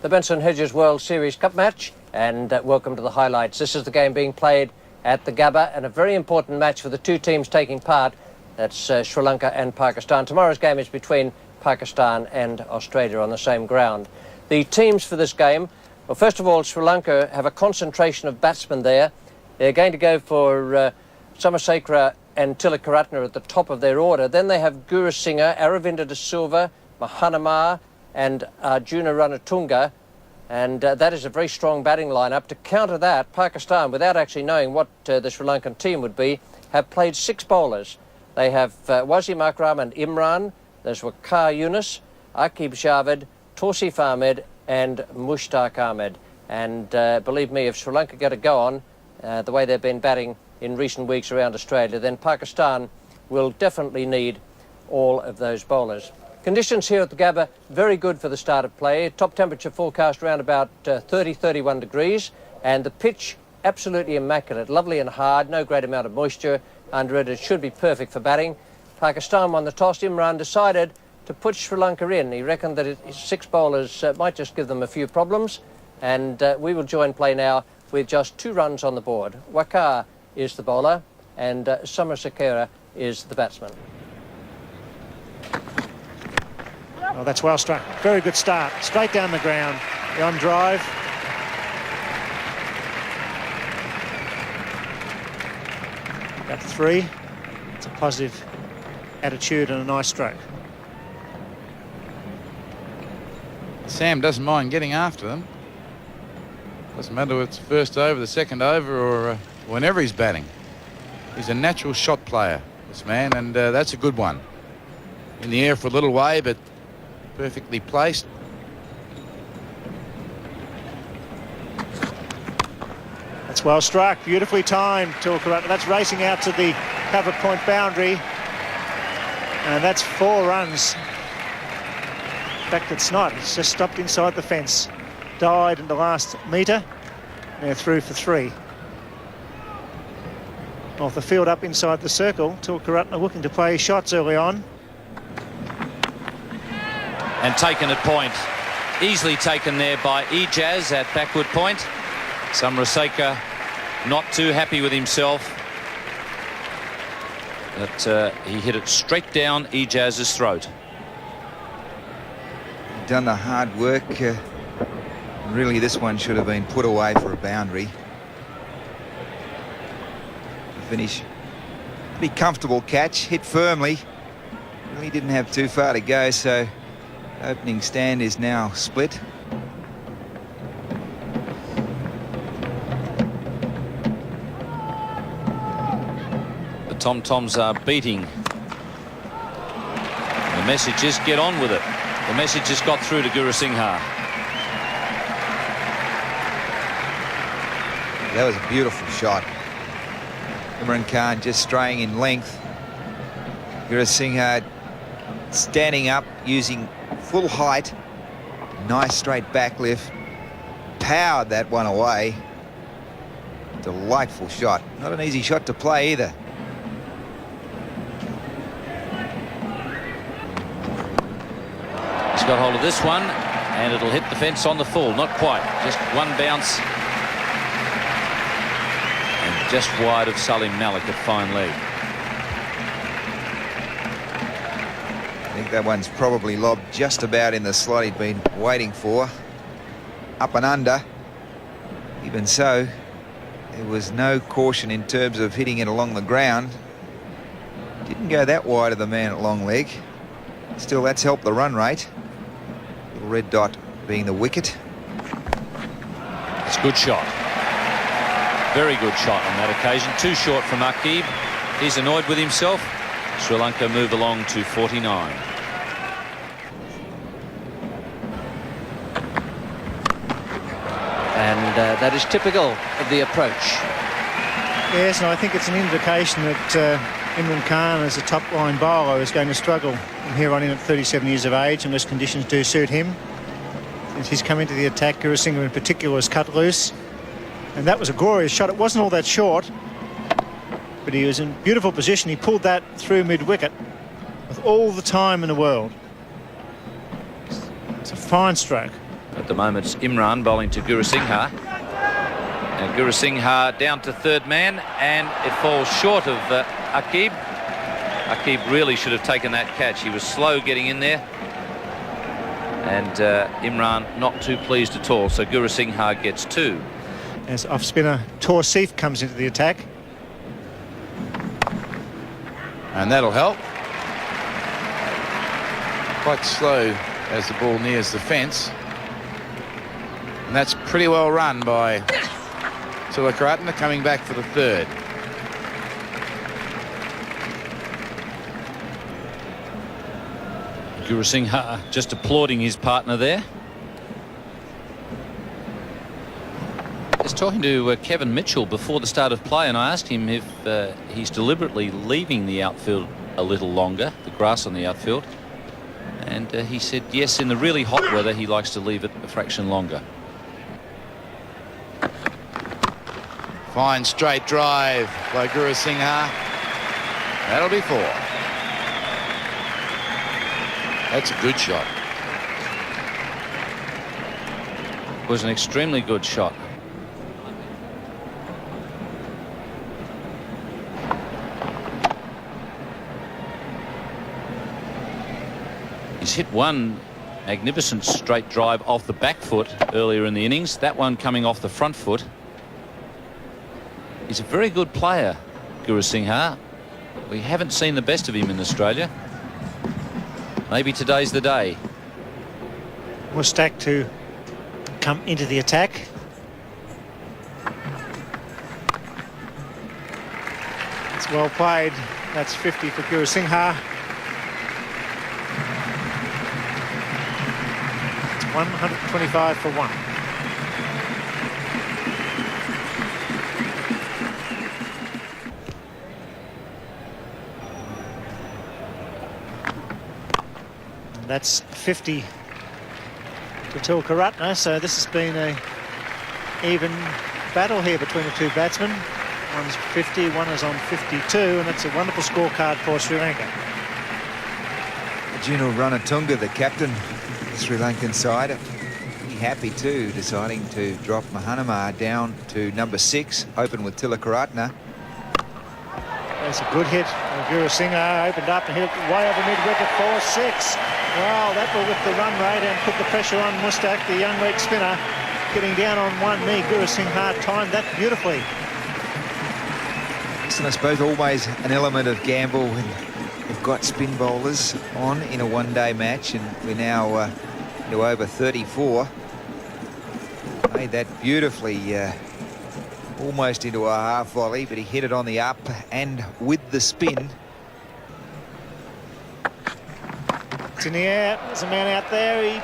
The Benson Hedges World Series Cup match, and welcome to the highlights. This is the game being played at the Gabba, and a very important match for the two teams taking part. That's Sri Lanka and Pakistan. Tomorrow's game is between Pakistan and Australia on the same ground. The teams for this game, well, first of all, Sri Lanka have a concentration of batsmen there. They're going to go for Somasekera and Tilakaratne at the top of their order. Then they have Gurusingha, Aravinda de Silva, Mahanama and Arjuna Ranatunga, and that is a very strong batting lineup. To counter that, Pakistan, without actually knowing what the Sri Lankan team would be, have played 6 bowlers. They have Wasim Akram and Imran, there's Waqar Yunus, Aqib Javed, Tausif Ahmed and Mushtaq Ahmed. And believe me, if Sri Lanka get a go on the way they've been batting in recent weeks around Australia, then Pakistan will definitely need all of those bowlers. Conditions here at the Gabba, very good for the start of play. Top temperature forecast around about 30-31 degrees, and the pitch absolutely immaculate, lovely and hard, no great amount of moisture under it. It should be perfect for batting. Pakistan won the toss. Imran decided to put Sri Lanka in. He reckoned that 6 bowlers might just give them a few problems, and we will join play now with just 2 runs on the board. Waqar is the bowler, and Somasekera is the batsman. Oh, that's well struck. Very good start. Straight down the ground. The on drive. About 3. It's a positive attitude and a nice stroke. Sam doesn't mind getting after them. Doesn't matter if it's first over, the second over, or whenever he's batting. He's a natural shot player, this man, and that's a good one. In the air for a little way, but perfectly placed. That's well struck, beautifully timed, Tilakaratne. That's racing out to the cover point boundary, and that's 4 runs. In fact, it's not. It's just stopped inside the fence. Died in the last metre. Now through for 3. Off the field up inside the circle. Tilakaratne looking to play shots early on. And taken at point. Easily taken there by Ijaz at backward point. Somasekera not too happy with himself. But he hit it straight down Ijaz's throat. Done the hard work. Really, this one should have been put away for a boundary. Finish. Pretty comfortable catch. Hit firmly. Really didn't have too far to go, so opening stand is now split. The Tom-Toms are beating. The message is get on with it. The message has got through to Gurusingha. That was a beautiful shot. Imran Khan just straying in length. Gurusingha standing up, using full height. Nice straight back lift. Powered that one away. Delightful shot. Not an easy shot to play either. He's got hold of this one, and it'll hit the fence on the full. Not quite. Just one bounce. And just wide of Salim Malik at fine leg. I think that one's probably lobbed just about in the slot he'd been waiting for. Up and under. Even so, there was no caution in terms of hitting it along the ground. Didn't go that wide of the man at long leg. Still, that's helped the run rate. Little red dot being the wicket. It's a good shot. Very good shot on that occasion. Too short from Aqib. He's annoyed with himself. Sri Lanka move along to 49. And that is typical of the approach. Yes, and I think it's an indication that Imran Khan, as a top-line bowler, is going to struggle from here on in at 37 years of age, unless conditions do suit him. Since he's come into the attack, Gurusingha in particular was cut loose. And that was a glorious shot. It wasn't all that short, but he was in beautiful position. He pulled that through mid-wicket with all the time in the world. It's a fine stroke. At the moment, it's Imran bowling to Gurusingha. And Gurusingha down to third man, and it falls short of Aqib. Aqib really should have taken that catch. He was slow getting in there. And Imran not too pleased at all. So Gurusingha gets 2. As off-spinner Tawseef comes into the attack. And that'll help. Quite slow as the ball nears the fence. And that's pretty well run by Tilakartne, coming back for the third. Gurusingha just applauding his partner there. I was talking to Kevin Mitchell before the start of play, and I asked him if he's deliberately leaving the outfield a little longer, the grass on the outfield. And he said yes, in the really hot weather he likes to leave it a fraction longer. Fine straight drive by Gurusingha. That'll be 4. That's a good shot. It was an extremely good shot. He's hit one magnificent straight drive off the back foot earlier in the innings. That one coming off the front foot. He's a very good player, Gurusingha. We haven't seen the best of him in Australia. Maybe today's the day. Mustak to come into the attack. It's well played. That's 50 for Gurusingha. It's 125 for 1. That's 50 to Tilakartne, so this has been a even battle here between the two batsmen. One's 50, one is on 52, and it's a wonderful scorecard for Sri Lanka. Arjuna Ranatunga, the captain of the Sri Lankan side, pretty happy too, deciding to drop Mahanama down to number 6, open with Tilakartne. That's a good hit. Gurusingha opened up and hit it way over mid-wicket for 6. Wow, that will lift the run rate and put the pressure on Mustak, the young leg spinner, getting down on one knee. Gurusingha timed that beautifully. And I suppose always an element of gamble when you've got spin bowlers on in a one-day match, and we're now into over 34. Made that beautifully, almost into a half volley, but he hit it on the up and with the spin. It's in the air. There's a man out there. He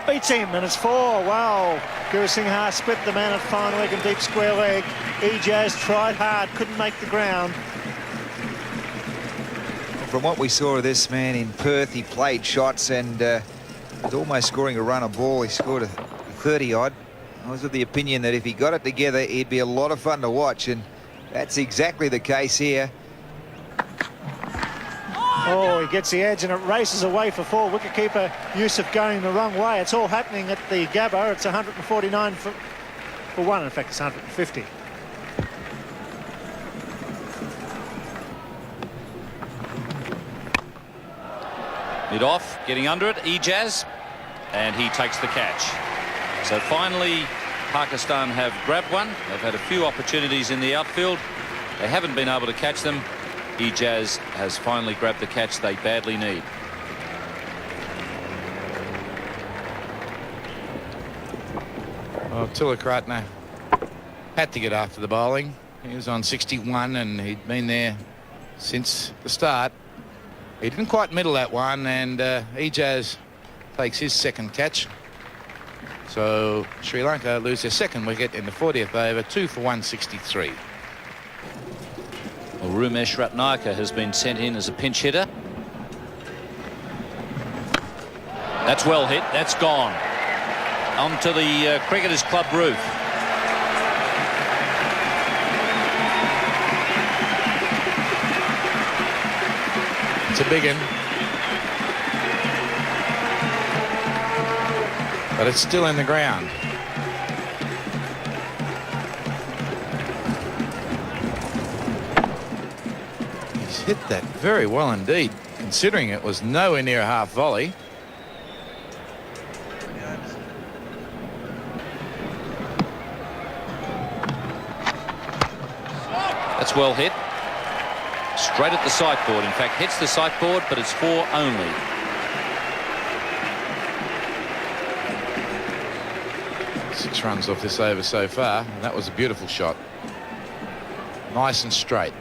beats him, and it's 4. Wow. Gurusingha split the man at fine leg and deep square leg. Ijaz tried hard, couldn't make the ground. From what we saw of this man in Perth, he played shots and was almost scoring a run of ball. He scored a 30-odd. I was of the opinion that if he got it together, he'd be a lot of fun to watch, and that's exactly the case here. Oh, he gets the edge and it races away for 4. Wicketkeeper Yusuf going the wrong way. It's all happening at the Gabba. It's 149 for 1. In fact, it's 150. Mid off, getting under it, Ijaz, and he takes the catch. So finally, Pakistan have grabbed one. They've had a few opportunities in the outfield. They haven't been able to catch them. Ijaz has finally grabbed the catch they badly need. Well, Tilakartne had to get after the bowling. He was on 61 and he'd been there since the start. He didn't quite middle that one, and Ijaz takes his second catch. So Sri Lanka lose their second wicket in the 40th over, 2 for 163. Well, Rumesh Ratnayaka has been sent in as a pinch hitter. That's well hit. That's gone. Onto the Cricketers Club roof. It's a big one. But it's still in the ground. He's hit that very well indeed, considering it was nowhere near a half volley. That's well hit. Straight at the sight board. In fact, hits the sight board, but it's 4 only. Six runs off this over so far, and that was a beautiful shot. Nice and straight.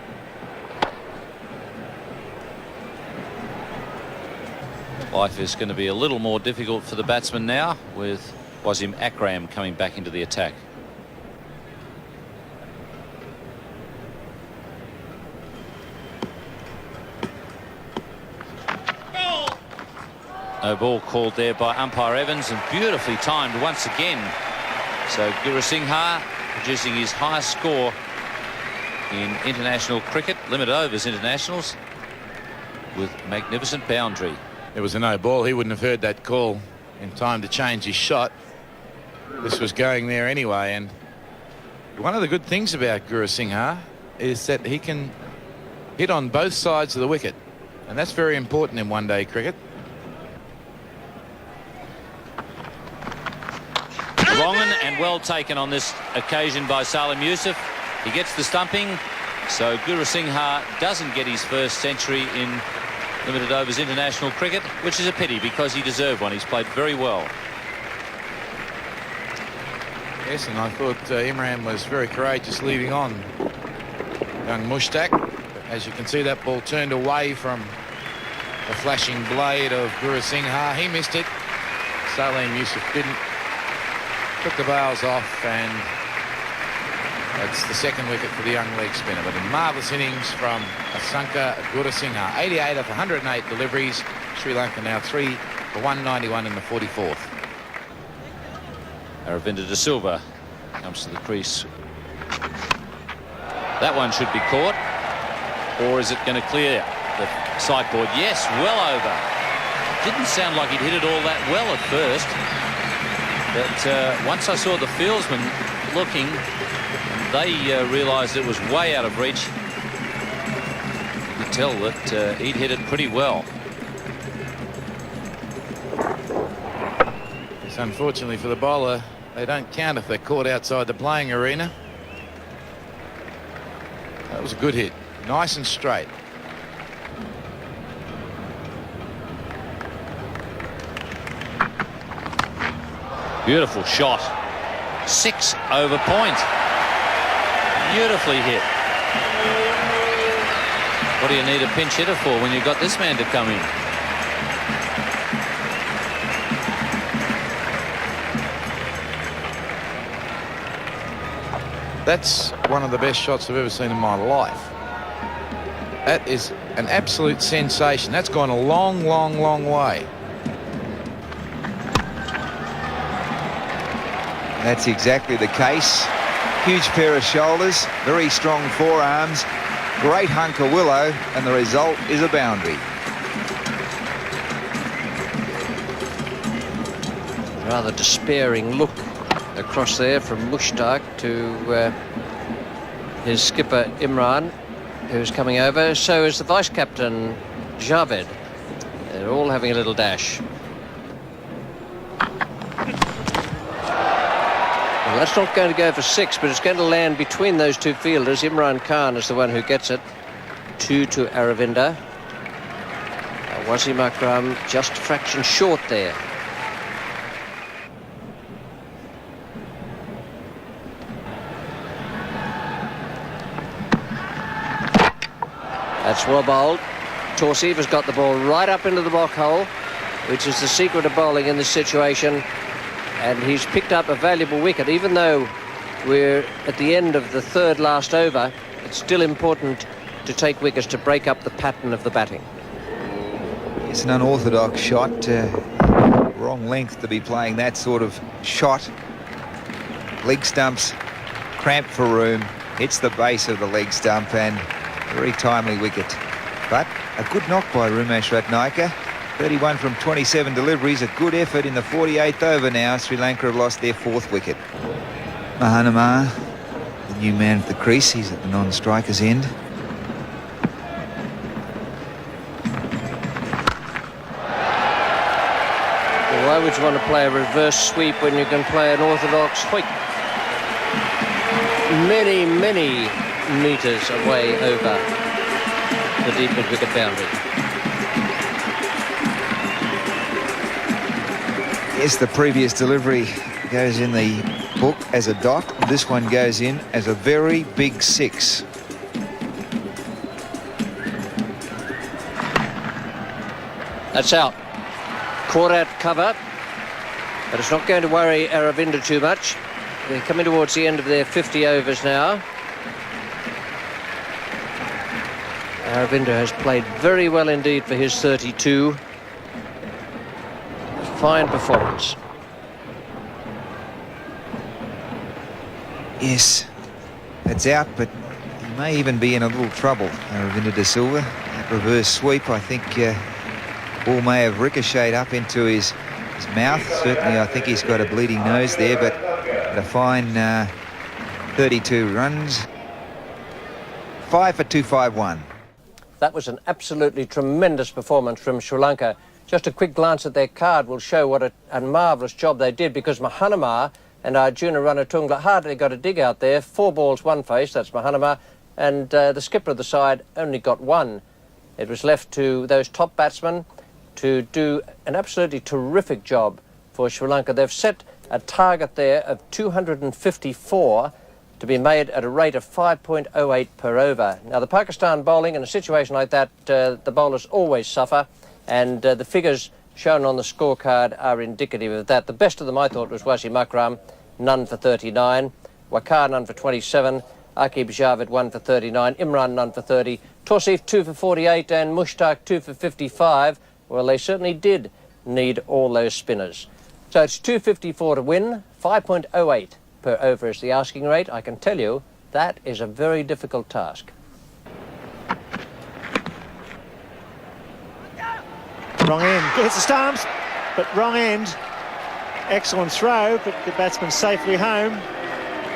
Life is going to be a little more difficult for the batsman now, with Wasim Akram coming back into the attack. No ball called there by umpire Evans, and beautifully timed once again. So Gurusingha producing his highest score in international cricket, limited overs internationals, with magnificent boundary. It was a no ball. He wouldn't have heard that call in time to change his shot. This was going there anyway, and one of the good things about Gurusingha is that he can hit on both sides of the wicket, and that's very important in one-day cricket. Wrong and well taken on this occasion by Salim Yusuf. He gets the stumping, so Gurusingha doesn't get his first century in limited overs international cricket, which is a pity because he deserved one. He's played very well. Yes, and I thought Imran was very courageous leaving on young Mushtaq. But as you can see, that ball turned away from the flashing blade of Gurusingha. He missed it. Salim Yusuf didn't. Took the bails off, and that's the second wicket for the young leg spinner. But a marvellous innings from Asanka Gurusingha. 88 of 108 deliveries. Sri Lanka now 3 for 191 in the 44th. Aravinda De Silva comes to the crease. That one should be caught. Or is it going to clear the sight board? Yes, well over. Didn't sound like he'd hit it all that well at first. But once I saw the fieldsmen looking, they realised it was way out of reach. You could tell that he'd hit it pretty well. It's unfortunately for the bowler, they don't count if they're caught outside the playing arena. That was a good hit, nice and straight. Beautiful shot. 6 over point. Beautifully hit. What do you need a pinch hitter for when you've got this man to come in? That's one of the best shots I've ever seen in my life. That is an absolute sensation. That's gone a long, long, long way. That's exactly the case. Huge pair of shoulders, very strong forearms, great hunk of willow, and the result is a boundary. Rather despairing look across there from Mushtaq to his skipper Imran, who's coming over. So is the vice-captain Javed. They're all having a little dash. Well, that's not going to go for 6, but it's going to land between those two fielders. Imran Khan is the one who gets it. 2 to Aravinda. Wasim Akram just a fraction short there. That's well bowled. Tauseef has got the ball right up into the block hole, which is the secret of bowling in this situation. And he's picked up a valuable wicket. Even though we're at the end of the third last over, it's still important to take wickets to break up the pattern of the batting. It's an unorthodox shot. Wrong length to be playing that sort of shot. Leg stumps cramped for room. Hits the base of the leg stump, and very timely wicket. But a good knock by Rumesh Ratnayake. 31 from 27 deliveries. A good effort in the 48th over now. Sri Lanka have lost their 4th wicket. Mahanama, the new man of the crease. He's at the non-striker's end. Why would you want to play a reverse sweep when you can play an orthodox hoik? Many, many metres away over the deep mid-wicket boundary. Yes, the previous delivery goes in the book as a dot. This one goes in as a very big 6. That's out. Caught at cover, but it's not going to worry Aravinda too much. They're coming towards the end of their 50 overs now. Aravinda has played very well indeed for his 32. Fine performance. Yes, it's out, but he may even be in a little trouble, Aravinda de Silva. That reverse sweep, I think, ball may have ricocheted up into his mouth. Certainly, I think he's got a bleeding nose there, but a fine 32 runs. 5 for 251. That was an absolutely tremendous performance from Sri Lanka. Just a quick glance at their card will show what a marvellous job they did, because Mahanama and Arjuna Ranatungla hardly got a dig out there. 4 balls, 1 face, that's Mahanama, and the skipper of the side only got 1. It was left to those top batsmen to do an absolutely terrific job for Sri Lanka. They've set a target there of 254 to be made at a rate of 5.08 per over. Now, the Pakistan bowling, in a situation like that, the bowlers always suffer, and the figures shown on the scorecard are indicative of that. The best of them, I thought, was Wasim Akram, none for 39. Waqar, none for 27. Aqib Javed, 1 for 39. Imran, none for 30. Tausif, 2 for 48. And Mushtaq, 2 for 55. Well, they certainly did need all those spinners. So it's 254 to win. 5.08 per over is the asking rate. I can tell you that is a very difficult task. Wrong end. Hits the stumps, but wrong end. Excellent throw, but the batsman safely home.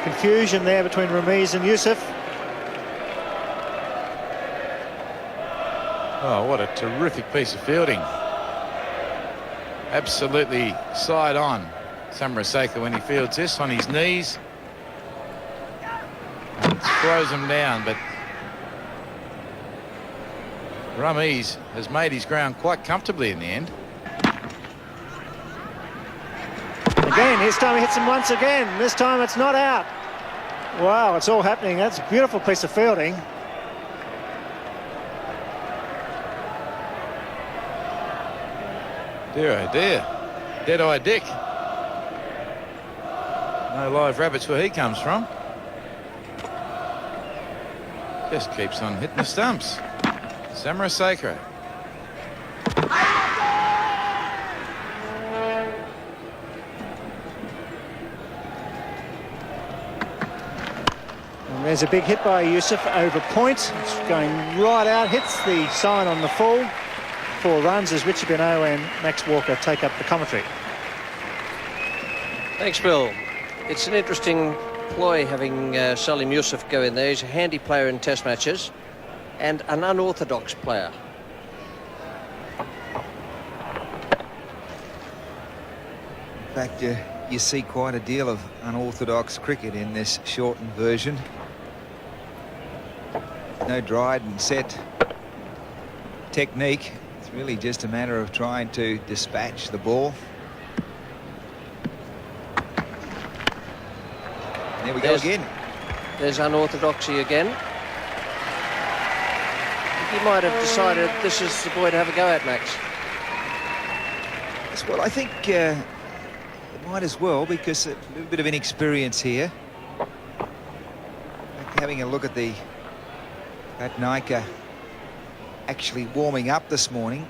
Confusion there between Ramiz and Yusuf. Oh, what a terrific piece of fielding. Absolutely side on. Samarasekera, when he fields this, on his knees, and throws him down, but Ramiz has made his ground quite comfortably in the end. Again, this time he hits him once again. This time it's not out. Wow, it's all happening. That's a beautiful piece of fielding. Dear oh dear. Dead-eye Dick. No live rabbits where he comes from. Just keeps on hitting the stumps. Samarasekera. And there's a big hit by Yusuf over point. It's going right out, hits the sign on the full. 4 runs as Richie Benaud and Max Walker take up the commentary. Thanks, Bill. It's an interesting ploy having Salim Yusuf go in there. He's a handy player in test matches and an unorthodox player. In fact, you see quite a deal of unorthodox cricket in this shortened version. No dried and set technique. It's really just a matter of trying to dispatch the ball. And there we go again. There's unorthodoxy again. He might have decided this is the boy to have a go at, Max. Well, I think the might as well, because a little bit of inexperience here. Having a look at the Ratnaika actually warming up this morning,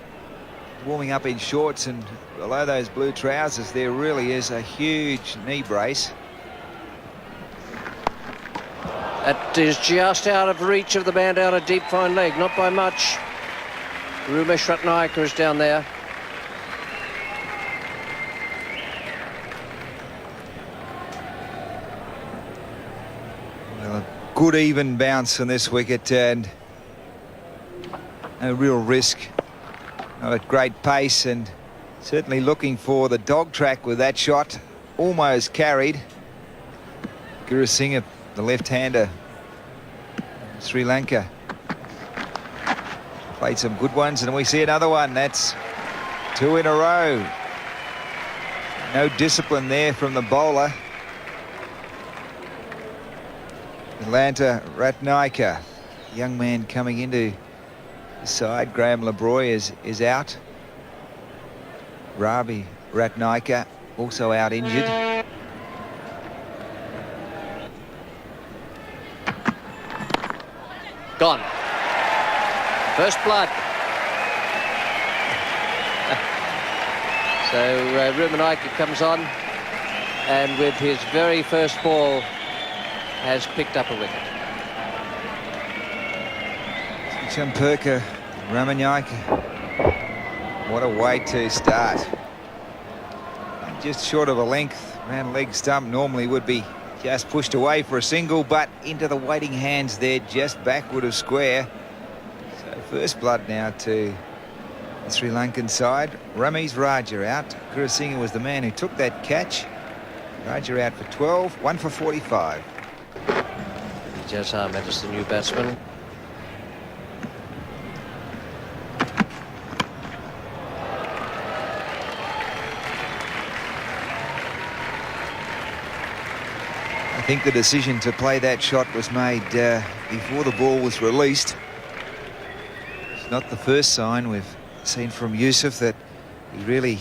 warming up in shorts, and below those blue trousers there really is a huge knee brace. That is just out of reach of the man down a deep fine leg, not by much. Ramesh Ratnaika is down there. Well, a good even bounce on this wicket, and no real risk. Not at great pace, and certainly looking for the dog track with that shot. Almost carried. Gurusingha, the left-hander, Sri Lanka, played some good ones, and we see another one. That's 2 in a row. No discipline there from the bowler. Atlanta Ratnaika, young man coming into the side. Graham Lebroy is out. Ravi Ratnaika also out injured. Gone. First blood. So Ratnaika comes on, and with his very first ball has picked up a wicket. Champerka Ratnaika. What a way to start. Just short of a length round leg stump. Normally would be just pushed away for a single, but into the waiting hands there, just backward of square. So first blood now to the Sri Lankan side. Ramesh Raja out. Gurusingha was the man who took that catch. Raja out for 12, 1 for 45. Ijaz Ahmed is the new batsman. I think the decision to play that shot was made before the ball was released. It's not the first sign we've seen from Yusuf that he really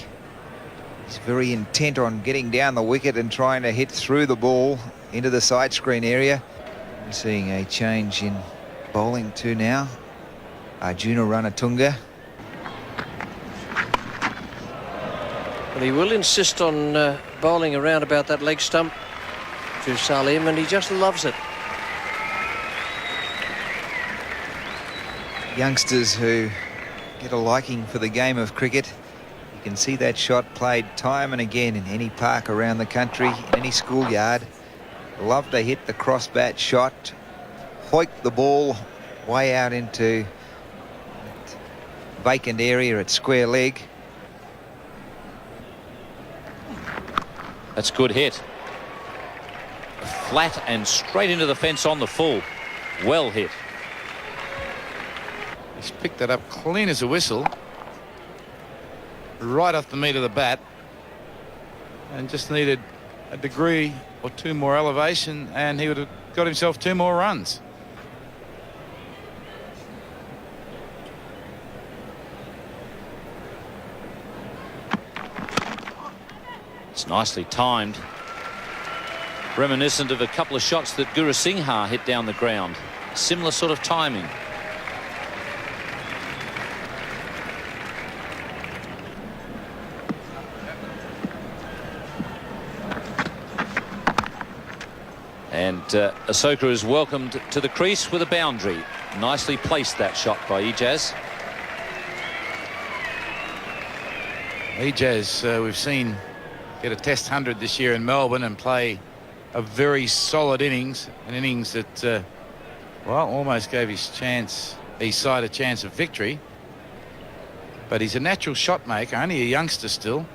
is very intent on getting down the wicket and trying to hit through the ball into the side screen area. We're seeing a change in bowling too now. Arjuna Ranatunga. Well, he will insist on bowling around about that leg stump to Salim, and he just loves it. Youngsters who get a liking for the game of cricket. You can see that shot played time and again in any park around the country, in any schoolyard. Love to hit the cross bat shot, hoik the ball way out into that vacant area at square leg. That's good hit. Flat and straight into the fence on the full. Well hit. He's picked that up clean as a whistle, right off the meat of the bat, and just needed a degree or two more elevation, and he would have got himself 2 more runs. It's nicely timed. Reminiscent of a couple of shots that Gurusingha hit down the ground. Similar sort of timing. And Asoka is welcomed to the crease with a boundary. Nicely placed, that shot by Ijaz. Ijaz, we've seen get a Test 100 this year in Melbourne and play a very solid innings, an innings that, well, almost gave his side a chance of victory. But he's a natural shot maker, only a youngster still,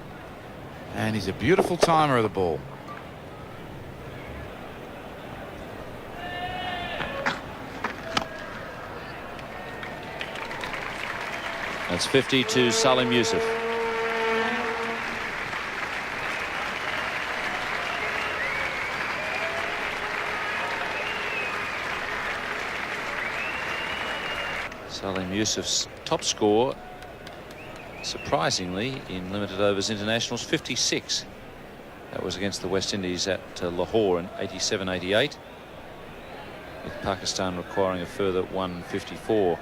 and he's a beautiful timer of the ball. That's 50 to Salim Yusuf. Salim Yusuf's top score, surprisingly, in limited overs internationals, 56. That was against the West Indies at Lahore in 87-88, with Pakistan requiring a further 154.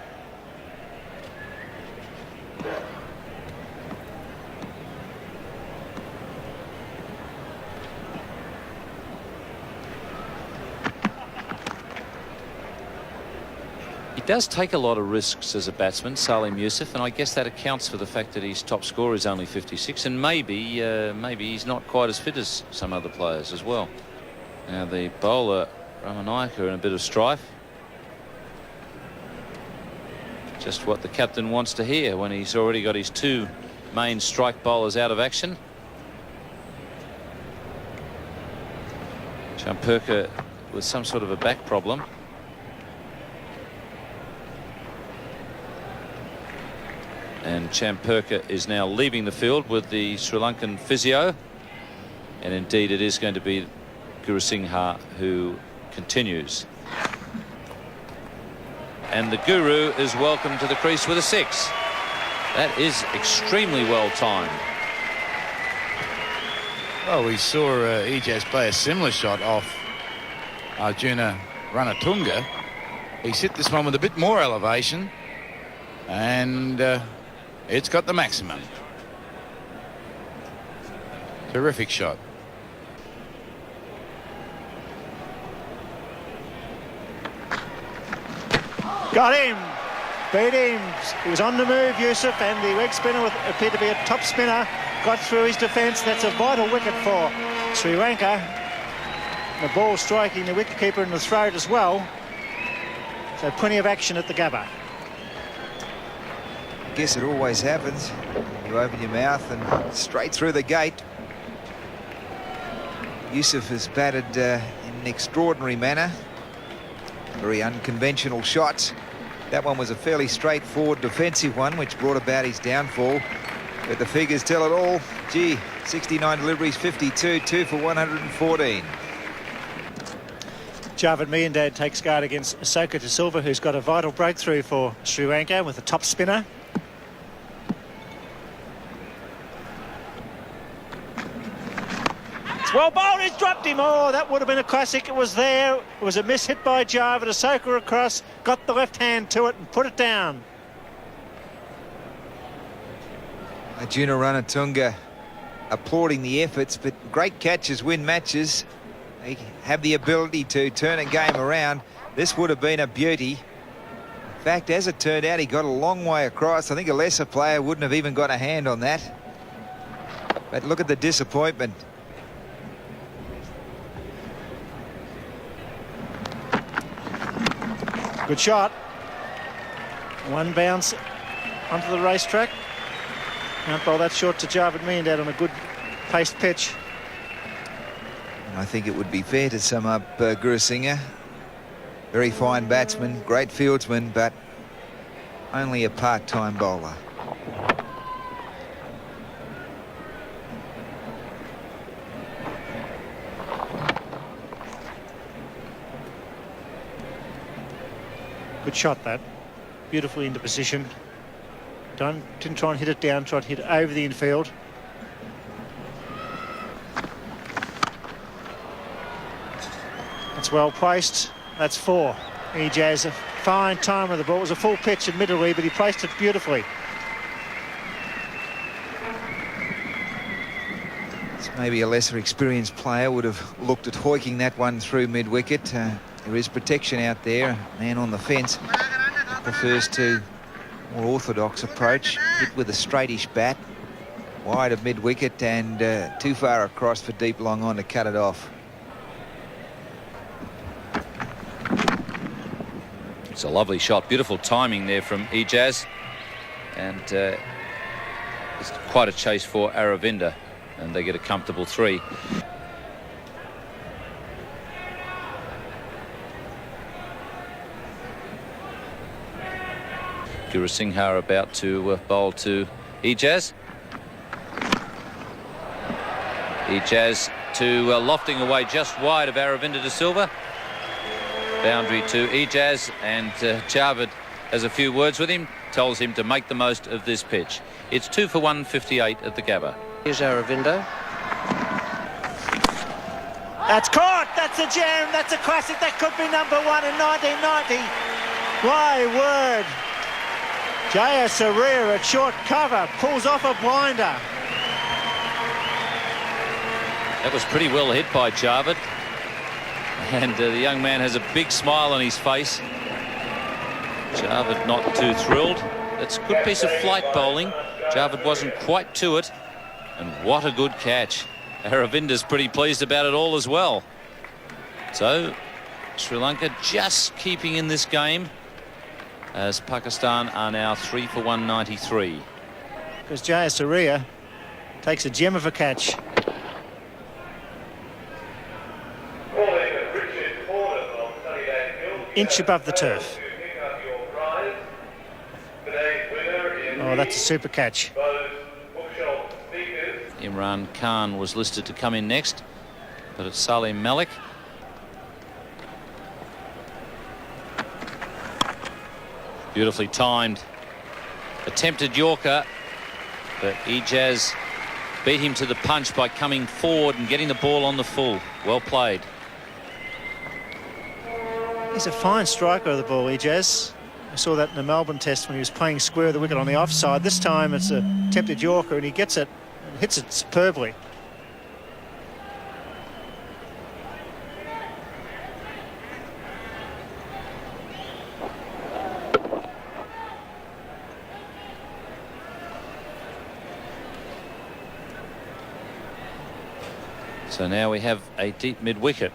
He does take a lot of risks as a batsman, Salim Yusuf, and I guess that accounts for the fact that his top score is only 56, and maybe he's not quite as fit as some other players as well. Now the bowler Ramanayake in a bit of strife. Just what the captain wants to hear when he's already got his two main strike bowlers out of action. Champurkar with some sort of a back problem. And Champurkar is now leaving the field with the Sri Lankan physio. And indeed it is going to be Gurusingha who continues. And the Guru is welcome to the crease with a 6. That is extremely well timed. Well, we saw Ijaz play a similar shot off Arjuna Ranatunga. He's hit this one with a bit more elevation, and it's got the maximum. Terrific shot. Got him. Beat him. He was on the move, Yusuf, and the leg spinner appeared to be a top spinner. Got through his defence. That's a vital wicket for Sri Lanka. The ball striking the wicketkeeper in the throat as well. So plenty of action at the Gabba. I guess it always happens. You open your mouth and straight through the gate. Yusuf has batted in an extraordinary manner. Very unconventional shots. That one was a fairly straightforward defensive one, which brought about his downfall. But the figures tell it all. Gee, 69 deliveries, 52, 2 for 114. Javed Miandad takes guard against Asoka De Silva, who's got a vital breakthrough for Sri Lanka with a top spinner. It's well bowled, he's dropped him. Oh, that would have been a classic. It was there. It was a miss hit by Javed. Asoka across, got the left hand to it and put it down. Arjuna Ranatunga applauding the efforts, but great catches win matches. They have the ability to turn a game around. This would have been a beauty. In fact, as it turned out, he got a long way across. I think a lesser player wouldn't have even got a hand on that. But look at the disappointment. Good shot. One bounce onto the racetrack. Can't bowl that short to Javed Miandad on a good paced pitch. I think it would be fair to sum up Gurusingha. Very fine batsman, great fieldsman, but only a part-time bowler. Good shot, that. Beautifully into position. Didn't try and hit it down, tried to hit it over the infield. That's well placed. That's 4. Ijaz, a fine time with the ball. It was a full pitch, admittedly, but he placed it beautifully. Maybe a lesser experienced player would have looked at hoiking that one through mid-wicket. There is protection out there. Man on the fence prefers to more orthodox approach. Hit with a straightish bat. Wide of mid-wicket and too far across for deep long on to cut it off. It's a lovely shot. Beautiful timing there from Ijaz. And it's quite a chase for Aravinda. And they get a comfortable 3. Gurusingha about to bowl to Ijaz. Ijaz to lofting away just wide of Aravinda De Silva. Boundary to Ijaz, and Javed has a few words with him, tells him to make the most of this pitch. It's 2 for 158 at the Gabba. Here's Aravinda. That's caught. That's a gem. That's a classic. That could be number one in 1990. My word. J.S. Aria at short cover pulls off a blinder. That was pretty well hit by Javed. And the young man has a big smile on his face. Javed not too thrilled. That's a good piece of flight bowling. Javed wasn't quite to it. And what a good catch. Aravinda's pretty pleased about it all as well. So Sri Lanka just keeping in this game, as Pakistan are now 3 for 193. Because J.S. Aria takes a gem of a catch. Inch above the turf. Oh, that's a super catch. Imran Khan was listed to come in next, but it's Salim Malik. Beautifully timed. Attempted Yorker, but Ijaz beat him to the punch by coming forward and getting the ball on the full. Well played. He's a fine striker of the ball, Ijaz. I saw that in the Melbourne test when he was playing square of the wicket on the offside. This time it's a attempted Yorker and he gets it and hits it superbly. So now we have a deep mid-wicket.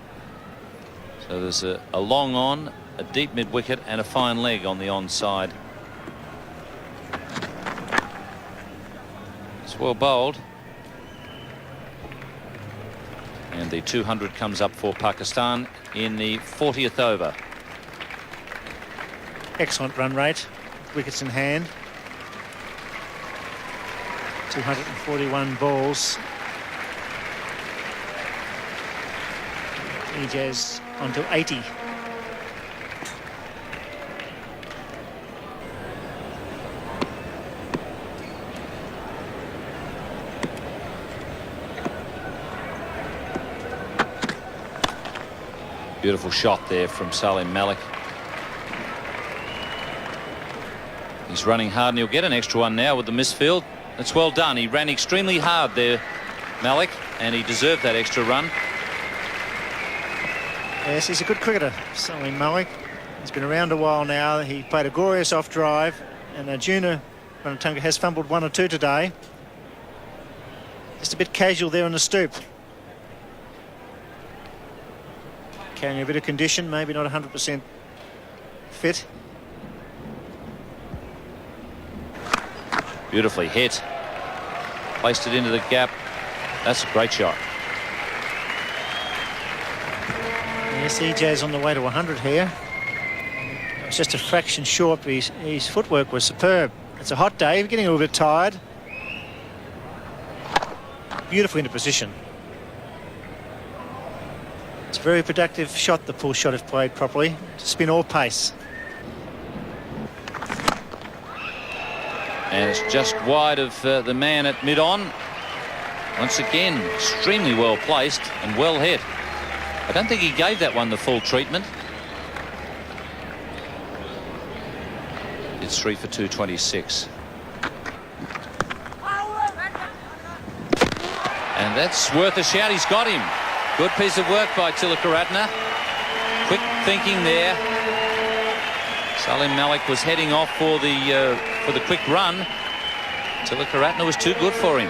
So there's a long on, a deep mid-wicket and a fine leg on the onside. It's well bowled. And the 200 comes up for Pakistan in the 40th over. Excellent run rate, wickets in hand. 241 balls. Ijaz onto 80. Beautiful shot there from Salim Malik. He's running hard and he'll get an extra one now with the misfield. That's well done. He ran extremely hard there, Malik, and he deserved that extra run. Yes, he's a good cricketer, Salim Malik. He's been around a while now. He played a glorious off drive, and Arjuna Ranatunga has fumbled one or two today. Just a bit casual there on the stoop. Carrying a bit of condition, maybe not 100% fit. Beautifully hit. Placed it into the gap. That's a great shot. Yes, Ijaz on the way to 100 here. It's just a fraction short, but his footwork was superb. It's a hot day, getting a little bit tired. Beautifully into position. It's a very productive shot, the pull shot if played properly. Spin or pace. And it's just wide of the man at mid-on. Once again, extremely well placed and well hit. I don't think he gave that one the full treatment. It's 3 for 226. And that's worth a shout. He's got him. Good piece of work by Tilakaratne. Quick thinking there. Salim Malik was heading off for the quick run. Tilakaratne was too good for him.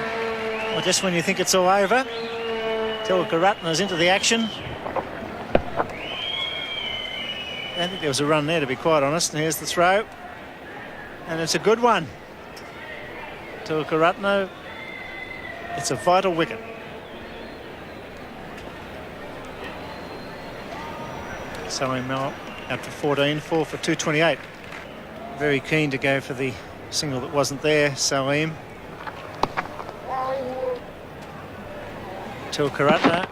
Well, just when you think it's all over, Tilakaratne's into the action. I think there was a run there, to be quite honest. And here's the throw. And it's a good one. Tilakaratne, it's a vital wicket. Salim Malik out for 14, 4 for 228. Very keen to go for the single that wasn't there, Salim. Tilakaratne.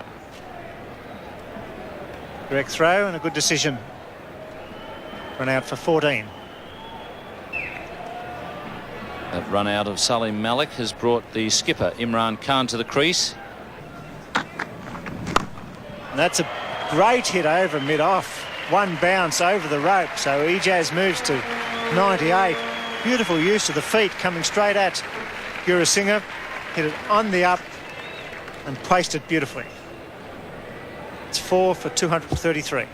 Correct throw and a good decision. Run out for 14. That run out of Salim Malik has brought the skipper Imran Khan to the crease. that's a great hit over mid-off. One bounce over the rope, so Ijaz moves to 98. Beautiful use of the feet coming straight at Gurusingha. Hit it on the up and placed it beautifully. It's 4 for 233.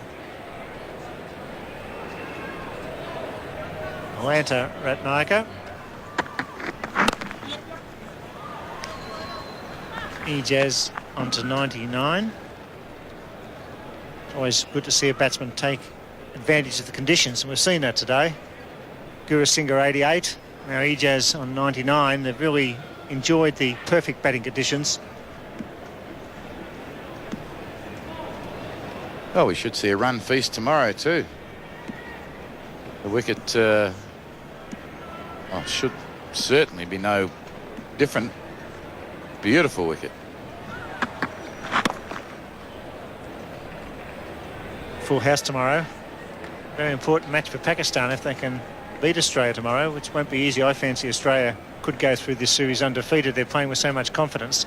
Atlanta Ratnayaka. Ijaz onto 99. It's always good to see a batsman take advantage of the conditions, and we've seen that today. Gurusingha 88, now Ijaz on 99. They've really enjoyed the perfect batting conditions. Oh, we should see a run feast tomorrow too. The wicket should certainly be no different. Beautiful wicket. Full house tomorrow. Very important match for Pakistan if they can beat Australia tomorrow, which won't be easy. I fancy Australia could go through this series undefeated. They're playing with so much confidence.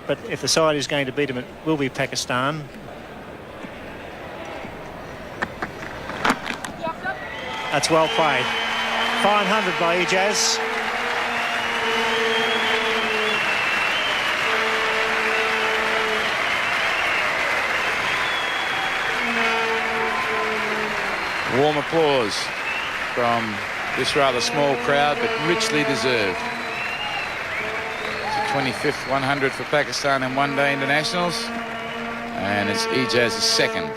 But if the side is going to beat them, it will be Pakistan. That's well played. Fine 100 by Ijaz. Warm applause from this rather small crowd, but richly deserved. It's the 25th 100 for Pakistan in one-day internationals, and it's Ijaz's second.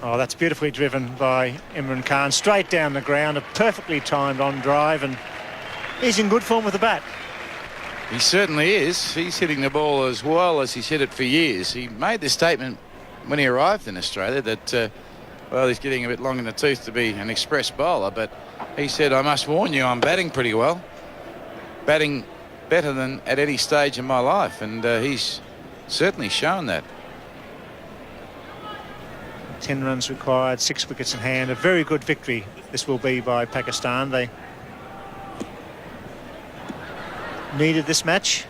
Oh, that's beautifully driven by Imran Khan. Straight down the ground, a perfectly timed on drive, and he's in good form with the bat. He certainly is. He's hitting the ball as well as he's hit it for years. He made this statement when he arrived in Australia that, well, he's getting a bit long in the tooth to be an express bowler, but he said, I must warn you, I'm batting pretty well. Batting better than at any stage in my life, and he's certainly shown that. 10 runs required, 6 wickets in hand. A very good victory this will be by Pakistan. They needed this match.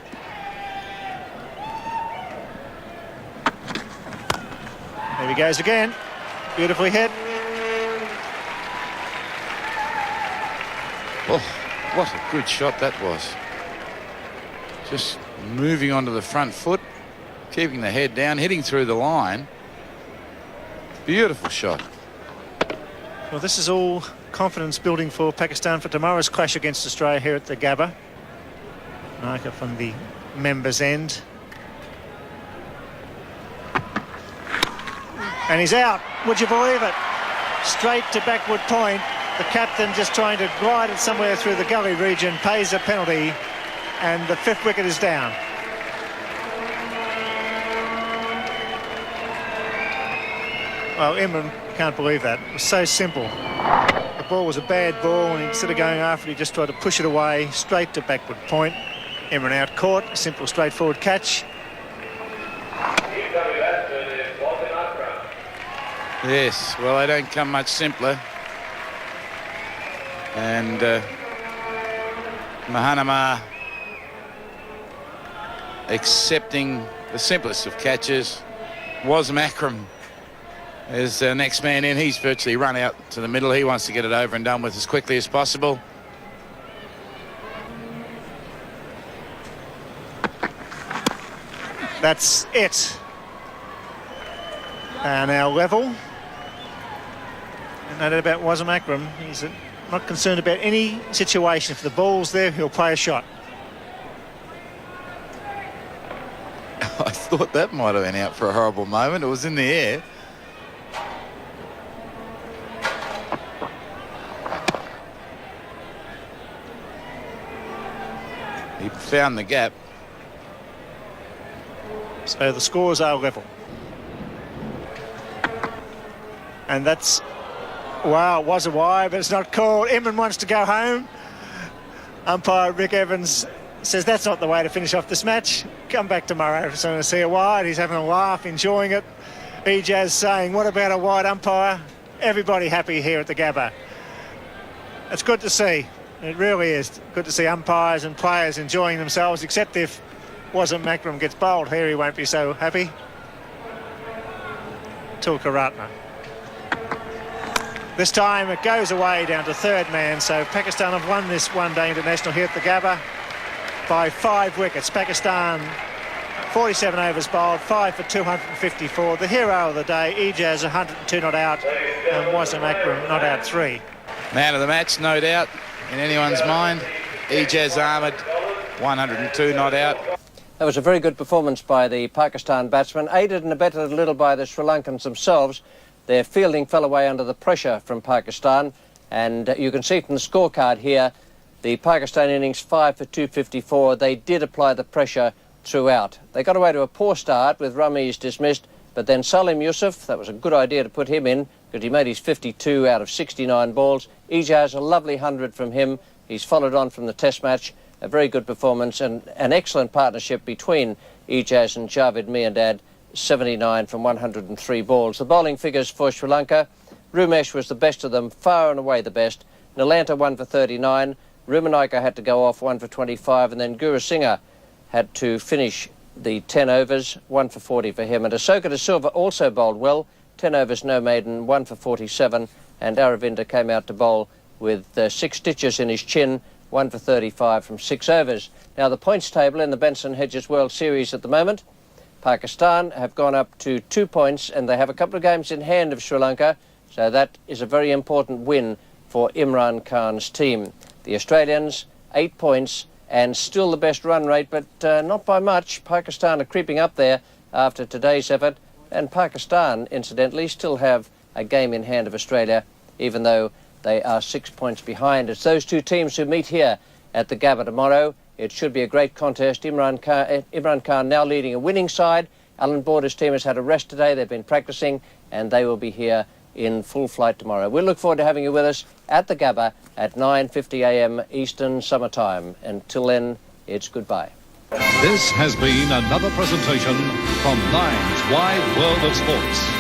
There he goes again. Beautifully hit. Oh, what a good shot that was. Just moving onto the front foot, keeping the head down, hitting through the line. Beautiful shot. Well, this is all confidence building for Pakistan for tomorrow's clash against Australia here at the Gabba. Naka from the members' end. And he's out. Would you believe it? Straight to backward point. The captain just trying to glide it somewhere through the gully region, pays a penalty, and the 5th wicket is down. Well, Imran can't believe that. It was so simple. The ball was a bad ball, and instead of going after it, he just tried to push it away straight to backward point. Imran out caught, a simple, straightforward catch. Yes, well, they don't come much simpler. And Mahanama accepting the simplest of catches. Wasim Akram is the next man in. He's virtually run out to the middle. He wants to get it over and done with as quickly as possible. That's it. And now level. And no doubt about Wasim Akram. He's not concerned about any situation. If the ball's there, he'll play a shot. I thought that might have been out for a horrible moment. It was in the air. He found the gap. So the scores are level. And that's, wow, it was a wide, but it's not called. Imran wants to go home. Umpire Rick Evans says that's not the way to finish off this match. Come back tomorrow if you want to see a wide. He's having a laugh, enjoying it. Ijaz saying, what about a wide, umpire? Everybody happy here at the Gabba. It's good to see. It really is good to see umpires and players enjoying themselves, except if Wasim Akram gets bowled here, he won't be so happy. Tulkaratne. This time it goes away down to third man, so Pakistan have won this one-day international here at the Gabba by 5 wickets. Pakistan 47 overs bowled, 5 for 254. The hero of the day, Ijaz 102 not out, and Wasim Akram not out 3. Man of the match, no doubt, in anyone's mind. Ijaz Ahmed, 102 not out. That was a very good performance by the Pakistan batsmen, aided and abetted a little by the Sri Lankans themselves. Their fielding fell away under the pressure from Pakistan, and you can see from the scorecard here, the Pakistan innings 5 for 254. They did apply the pressure throughout. They got away to a poor start with Ramiz dismissed, but then Salim Yusuf, that was a good idea to put him in because he made his 52 out of 69 balls. Ijaz, a lovely 100 from him. He's followed on from the test match. A very good performance and an excellent partnership between Ijaz and Javed Miandad, 79 from 103 balls. The bowling figures for Sri Lanka, Rumesh was the best of them, far and away the best. Nalanta 1 for 39, Rumenaika had to go off 1 for 25, and then Gurusingha had to finish the 10 overs, 1 for 40 for him. And Asoka De Silva also bowled well, 10 overs no maiden, 1 for 47, and Aravinda came out to bowl with 6 stitches in his chin, 1 for 35 from 6 overs. Now the points table in the Benson Hedges World Series at the moment, Pakistan have gone up to 2 points, and they have a couple of games in hand of Sri Lanka, so that is a very important win for Imran Khan's team. The Australians, 8 points, and still the best run rate, but not by much. Pakistan are creeping up there after today's effort, and Pakistan, incidentally, still have a game in hand of Australia, even though they are 6 points behind. It's those two teams who meet here at the Gabba tomorrow. It should be a great contest. Imran Khan now leading a winning side. Alan Border's team has had a rest today. They've been practicing, and they will be here in full flight tomorrow. We'll look forward to having you with us at the Gabba at 9:50 a.m. Eastern Summer Time. Until then, it's goodbye. This has been another presentation from Nine's Wide World of Sports.